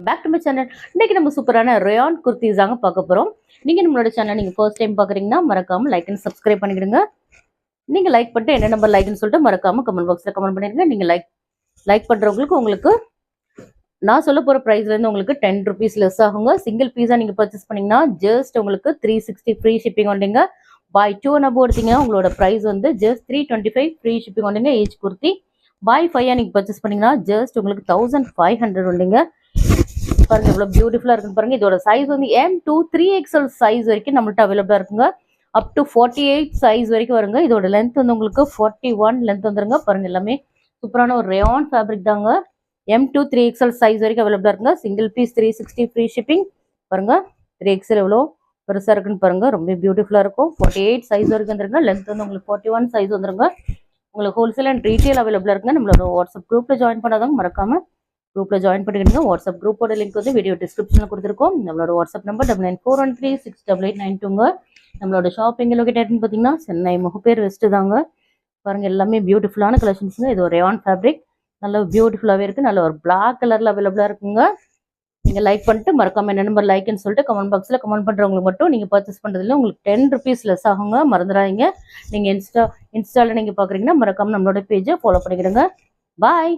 Back to my channel. இன்னைக்கு நம்ம சூப்பரான ரயான் குர்த்திஸ் தாங்க பார்க்க போறோம். நீங்க நம்மளோட சேனல் நீங்க ஃபர்ஸ்ட் டைம் பாக்குறீங்கன்னா மறக்காம லைக் அண்ட் சப்ஸ்கிரைப் பண்ணிடுங்க. நீங்க லைக் பண்ணிட்டு என்ன நம்பர் லைக்னு சொல்லிட்டு மறக்காம கமெண்ட் பாக்ஸ்ல கமெண்ட் பண்ணிருங்க. நீங்க லைக் பண்றவங்களுக்கு உங்களுக்கு நான் சொல்ல போற பிரைஸ்ல இருந்து உங்களுக்கு 10 rupees லெஸ் ஆகுங்க. சிங்கிள் பீஸா நீங்க பர்ச்சேஸ் பண்ணீங்கன்னா ஜஸ்ட் உங்களுக்கு 360 ஃப்ரீ ஷிப்பிங் வந்தீங்க. பை 2 and above எடுத்தீங்கன்னா உங்களோட பிரைஸ் வந்து ஜஸ்ட் 325 ஃப்ரீ ஷிப்பிங் வந்தீங்க. ஈச் குர்த்தி பை 5 நீங்க பர்ச்சேஸ் பண்ணீங்கன்னா ஜஸ்ட் உங்களுக்கு 1500 வந்தீங்க. பாருங்க எவ்வளவு பியூட்டிஃபுல்லா இருக்குன்னு பாருங்க. இதோட சைஸ் வந்து M2 3XL சைஸ் வரைக்கும் நம்மள்ட்ட அவைலபிளா இருக்குங்க. அப் டு 48 சைஸ் வரைக்கும் வருங்க. இதோட லென்த் வந்து உங்களுக்கு 41 லென்த் வந்துருங்க. பாருங்க எல்லாமே சூப்பரான ஒரு ரயான் ஃபேப்ரிக் தாங்க. M2 3XL சைஸ் வரைக்கும் அவைலபிளா இருக்குங்க. Single piece 360 free shipping. பாருங்க 3XL எவ்வளோ பெருசா இருக்குன்னு பாருங்க. ரொம்ப பியூட்டிஃபுல்லா இருக்கும். 48 சைஸ் வரைக்கும் வந்துருங்க. லென்த் வந்து உங்களுக்கு 41 சைஸ் வந்துருங்க. உங்களுக்கு ஹோல்சேல் அண்ட் ரீட்டைல் அவைலபிளா இருக்குங்க. நம்மளோட வாட்ஸ்அப் குரூப்ல ஜாயின் பண்ணாதவங்க மறக்காம குரூப்ல ஜாயின் பண்ணிக்கிடுங்க. வாட்ஸ்அப் குரூப்போட லிங்க் வந்து வீடியோ டிஸ்கிரிப்ஷன்ல கொடுத்துருக்கோம். நம்மளோட வாட்ஸ்அப் நம்பர் 9941368892ங்க. நம்மளோட ஷாப்பிங் லொகேட்டட்னு பார்த்தீங்கன்னா சென்னை முகப்பேர் வெஸ்ட் தாங்க. பாருங்க எல்லாமே பியூட்டிஃபுல்லான கலெக்ஷன்ஸுங்க. இது ஒரு ரயான் ஃபேப்ரிக் நல்ல பியூட்டிஃபுல்லாகவே இருக்கு. நல்ல ஒரு பிளாக் கலர்ல அவைலபிளா இருக்குங்க. நீங்க லைக் பண்ணிட்டு மறக்காம என்ன நம்பர் லைக்னு சொல்லிட்டு கமெண்ட் பாக்ஸ்ல கமெண்ட் பண்றவங்களுக்கு மட்டும் நீங்க பர்ச்சேஸ் பண்றதுல உங்களுக்கு 10 rupees லெஸ் ஆகுங்க. மறந்துடாதீங்க. நீங்க இன்ஸ்டால நீங்க பாக்குறீங்கன்னா மறக்காம நம்மளோட பேஜை ஃபாலோ பண்ணிக்கிடுங்க. பாய்.